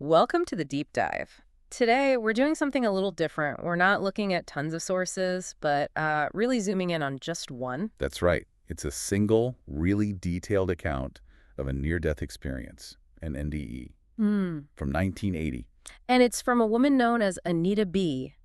Welcome to the deep dive. Today, we're doing something a little different. We're not looking at tons of sources, but really zooming in on just one. That's right. It's a single, really detailed account of a near-death experience, an NDE, Hmm. from 1980. And it's from a woman known as Anita B.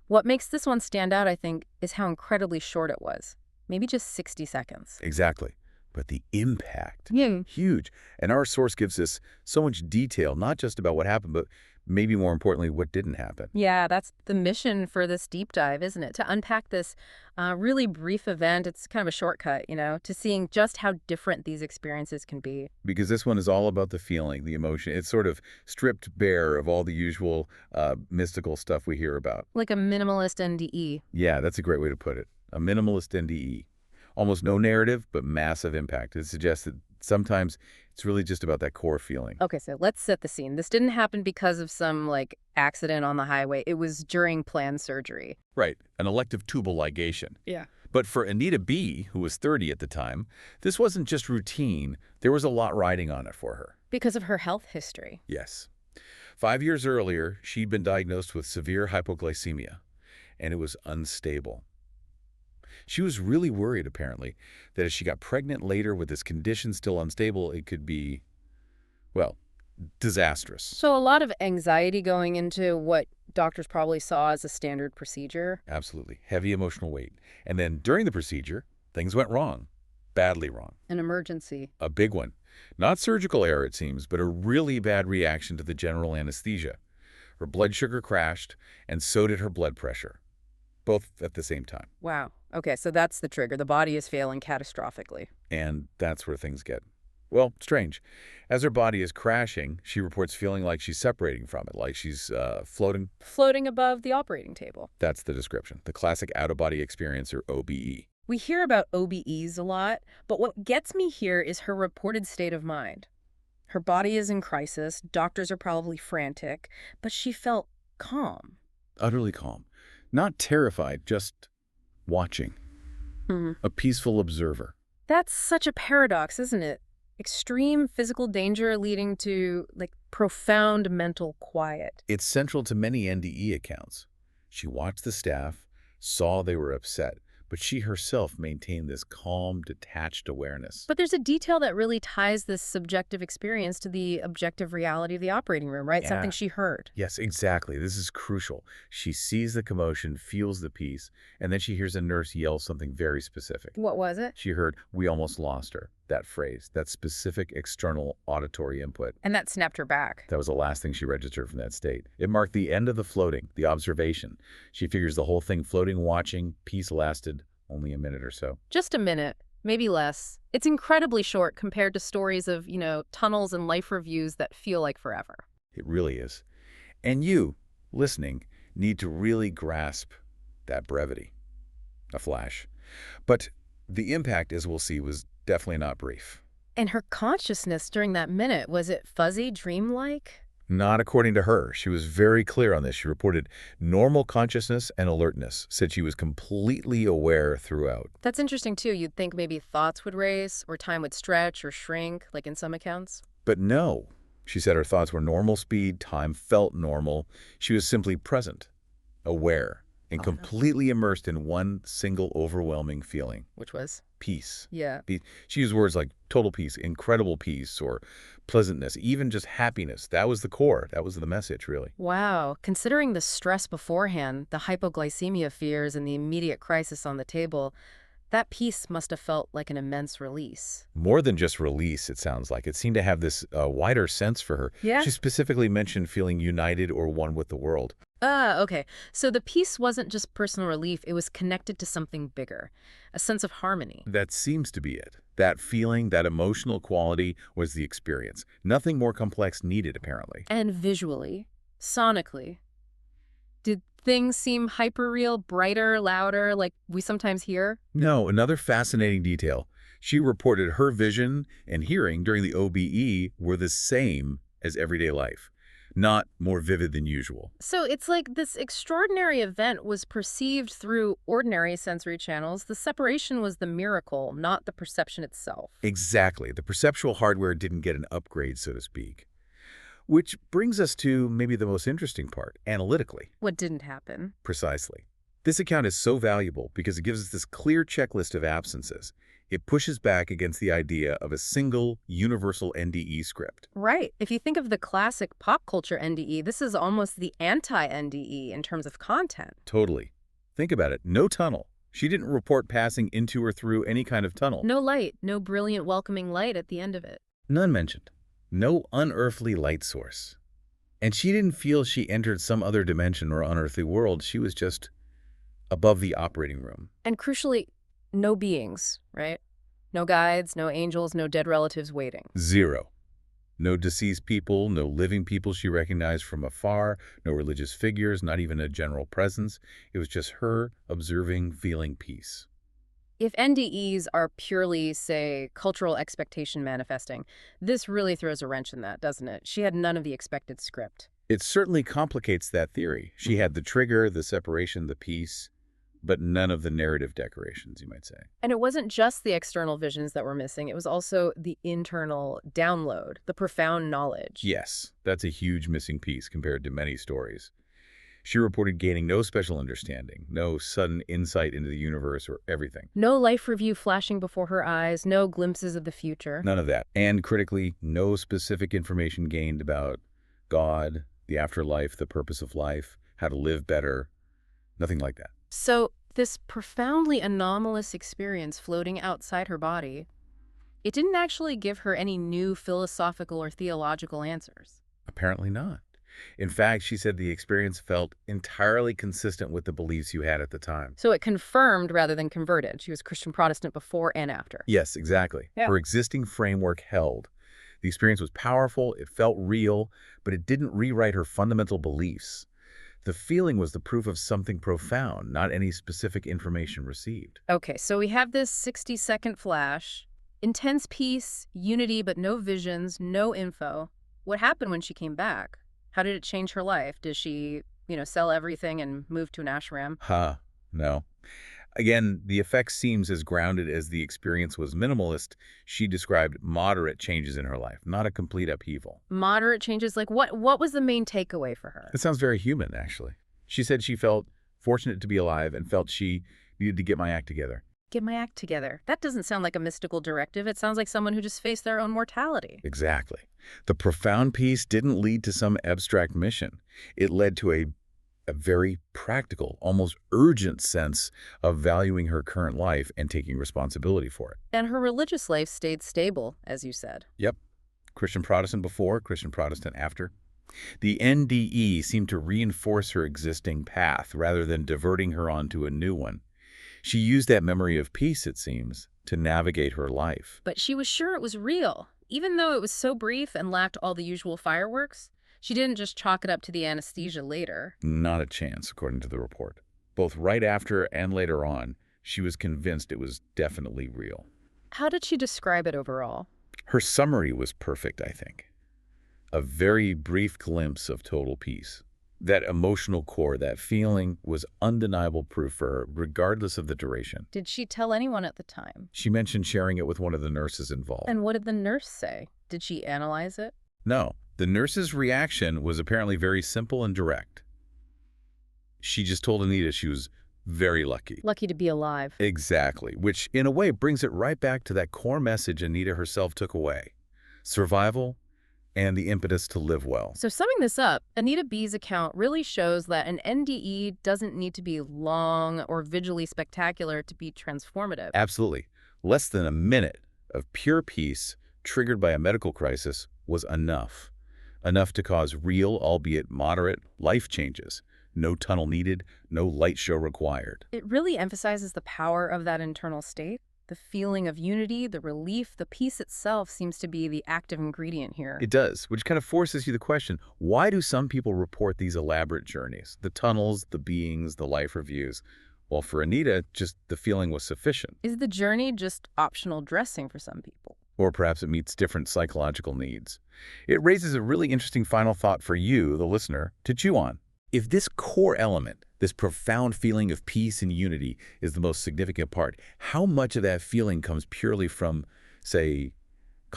What makes this one stand out, I think, is how incredibly short it was. Maybe just 60 seconds. Exactly. But the impact, Yeah. huge. And our source gives us so much detail, not just about what happened, but maybe more importantly, what didn't happen. Yeah, that's the mission for this deep dive, isn't it? To unpack this really brief event. It's kind of a shortcut, to seeing just how different these experiences can be. Because this one is all about the feeling, the emotion. It's sort of stripped bare of all the usual mystical stuff we hear about. Like a minimalist NDE. Yeah, that's a great way to put it. A minimalist NDE. Almost no narrative, but massive impact. It suggests that sometimes it's really just about that core feeling. Okay, so let's set the scene. This didn't happen because of some, accident on the highway. It was during planned surgery. Right, an elective tubal ligation. Yeah. But for Anita B., who was 30 at the time, this wasn't just routine. There was a lot riding on it for her. Because of her health history. Yes. 5 years earlier, she'd been diagnosed with severe hypoglycemia, and it was unstable. She was really worried, apparently, that if she got pregnant later with this condition still unstable, it could be, well, disastrous. So a lot of anxiety going into what doctors probably saw as a standard procedure. Absolutely. Heavy emotional weight. And then during the procedure, things went wrong. Badly wrong. An emergency. A big one. Not surgical error, it seems, but a really bad reaction to the general anesthesia. Her blood sugar crashed, and so did her blood pressure. Both at the same time. Wow. Okay, so that's the trigger. The body is failing catastrophically. And that's where things get, well, strange. As her body is crashing, she reports feeling like she's separating from it, like she's floating. Floating above the operating table. That's the description, the classic out-of-body experience, or OBE. We hear about OBEs a lot, but what gets me here is her reported state of mind. Her body is in crisis, doctors are probably frantic, but she felt calm. Utterly calm. Not terrified, just watching. A peaceful observer. That's such a paradox, isn't it? Extreme physical danger leading to, profound mental quiet. It's central to many NDE accounts. She watched the staff, saw they were upset, but she herself maintained this calm, detached awareness. But there's a detail that really ties this subjective experience to the objective reality of the operating room, right? Yeah. Something she heard. Yes, exactly. This is crucial. She sees the commotion, feels the peace, and then she hears a nurse yell something very specific. What was it? She heard, "We almost lost her." That phrase, that specific external auditory input. And that snapped her back. That was the last thing she registered from that state. It marked the end of the floating, the observation. She figures the whole thing floating, watching, peace lasted only a minute or so. Just a minute, maybe less. It's incredibly short compared to stories of, tunnels and life reviews that feel like forever. It really is. And you, listening, need to really grasp that brevity. A flash. But the impact, as we'll see, was definitely not brief. And her consciousness during that minute, was it fuzzy, dreamlike? Not according to her. She was very clear on this. She reported normal consciousness and alertness, said she was completely aware throughout. That's interesting, too. You'd think maybe thoughts would race, or time would stretch or shrink, like in some accounts. But no. She said her thoughts were normal speed, time felt normal. She was simply present, aware, and completely immersed in one single overwhelming feeling. Which was? Peace. Yeah. She used words like total peace, incredible peace, or pleasantness, even just happiness. That was the core. That was the message, really. Wow. Considering the stress beforehand, the hypoglycemia fears, and the immediate crisis on the table, that peace must have felt like an immense release. More than just release, it sounds like. It seemed to have this wider sense for her. Yeah? She specifically mentioned feeling united or one with the world. Okay. So the peace wasn't just personal relief, it was connected to something bigger, a sense of harmony. That seems to be it. That feeling, that emotional quality was the experience. Nothing more complex needed, apparently. And visually, sonically, did things seem hyper-real, brighter, louder, like we sometimes hear? No, another fascinating detail. She reported her vision and hearing during the OBE were the same as everyday life. Not more vivid than usual. So it's like this extraordinary event was perceived through ordinary sensory channels. The separation was the miracle, not the perception itself. Exactly. The perceptual hardware didn't get an upgrade, so to speak. Which brings us to maybe the most interesting part, analytically. What didn't happen? Precisely. This account is so valuable because it gives us this clear checklist of absences. It pushes back against the idea of a single, universal NDE script. Right. If you think of the classic pop culture NDE, this is almost the anti-NDE in terms of content. Totally. Think about it. No tunnel. She didn't report passing into or through any kind of tunnel. No light, no brilliant welcoming light at the end of it. None mentioned. No unearthly light source. And she didn't feel she entered some other dimension or unearthly world. She was just above the operating room. And crucially, no beings, right? No guides, no angels, no dead relatives waiting. Zero. No deceased people, no living people she recognized from afar, no religious figures, not even a general presence. It was just her observing, feeling peace. If NDEs are purely, say, cultural expectation manifesting, this really throws a wrench in that, doesn't it? She had none of the expected script. It certainly complicates that theory. She had the trigger, the separation, the peace, but none of the narrative decorations, you might say. And it wasn't just the external visions that were missing. It was also the internal download, the profound knowledge. Yes, that's a huge missing piece compared to many stories. She reported gaining no special understanding, no sudden insight into the universe or everything. No life review flashing before her eyes, no glimpses of the future. None of that. And critically, no specific information gained about God, the afterlife, the purpose of life, how to live better. Nothing like that. So this profoundly anomalous experience floating outside her body, it didn't actually give her any new philosophical or theological answers. Apparently not. In fact, she said the experience felt entirely consistent with the beliefs you had at the time. So it confirmed rather than converted. She was Christian Protestant before and after. Yes, exactly. Yeah. Her existing framework held. The experience was powerful, it felt real, but it didn't rewrite her fundamental beliefs. The feeling was the proof of something profound, not any specific information received. Okay, so we have this 60-second flash, intense peace, unity, but no visions, no info. What happened when she came back? How did it change her life? Did she, sell everything and move to an ashram? No. Again, the effect seems as grounded as the experience was minimalist. She described moderate changes in her life, not a complete upheaval. Moderate changes? Like what was the main takeaway for her? It sounds very human, actually. She said she felt fortunate to be alive and felt she needed to get my act together. Get my act together. That doesn't sound like a mystical directive. It sounds like someone who just faced their own mortality. Exactly. The profound peace didn't lead to some abstract mission. It led to a very practical, almost urgent sense of valuing her current life and taking responsibility for it. And her religious life stayed stable, as you said. Yep. Christian Protestant before, Christian Protestant after. The NDE seemed to reinforce her existing path rather than diverting her onto a new one. She used that memory of peace, it seems, to navigate her life. But she was sure it was real. Even though it was so brief and lacked all the usual fireworks, she didn't just chalk it up to the anesthesia later. Not a chance, according to the report. Both right after and later on, she was convinced it was definitely real. How did she describe it overall? Her summary was perfect, I think. A very brief glimpse of total peace. That emotional core, that feeling, was undeniable proof for her, regardless of the duration. Did she tell anyone at the time? She mentioned sharing it with one of the nurses involved. And what did the nurse say? Did she analyze it? No. The nurse's reaction was apparently very simple and direct. She just told Anita she was very lucky. Lucky to be alive. Exactly, which in a way brings it right back to that core message Anita herself took away. Survival and the impetus to live well. So summing this up, Anita B's account really shows that an NDE doesn't need to be long or visually spectacular to be transformative. Absolutely. Less than a minute of pure peace triggered by a medical crisis was enough. Enough to cause real, albeit moderate, life changes. No tunnel needed, no light show required. It really emphasizes the power of that internal state. The feeling of unity, the relief, the peace itself seems to be the active ingredient here. It does, which kind of forces you the question, why do some people report these elaborate journeys? The tunnels, the beings, the life reviews. Well, for Anita, just the feeling was sufficient. Is the journey just optional dressing for some people? Or perhaps it meets different psychological needs. It raises a really interesting final thought for you, the listener, to chew on. If this core element, this profound feeling of peace and unity, is the most significant part, how much of that feeling comes purely from, say,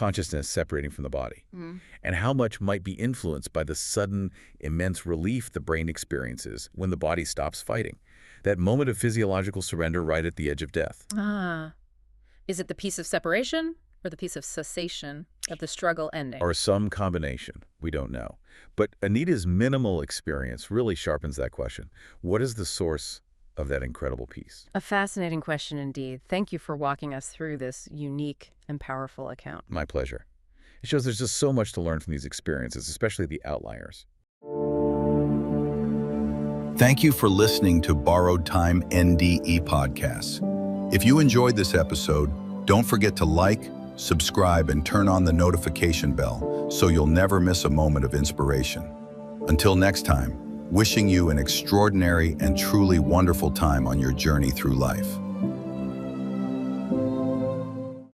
consciousness separating from the body, Mm. and how much might be influenced by the sudden, immense relief the brain experiences when the body stops fighting. That moment of physiological surrender right at the edge of death. Ah. Is it the piece of separation or the piece of cessation of the struggle ending? Or some combination. We don't know. But Anita's minimal experience really sharpens that question. What is the source of that incredible peace? A fascinating question indeed. Thank you for walking us through this unique and powerful account. My pleasure. It shows there's just so much to learn from these experiences, especially the outliers. Thank you for listening to Borrowed Time NDE Podcasts. If you enjoyed this episode, don't forget to like, subscribe, and turn on the notification bell so you'll never miss a moment of inspiration. Until next time, wishing you an extraordinary and truly wonderful time on your journey through life.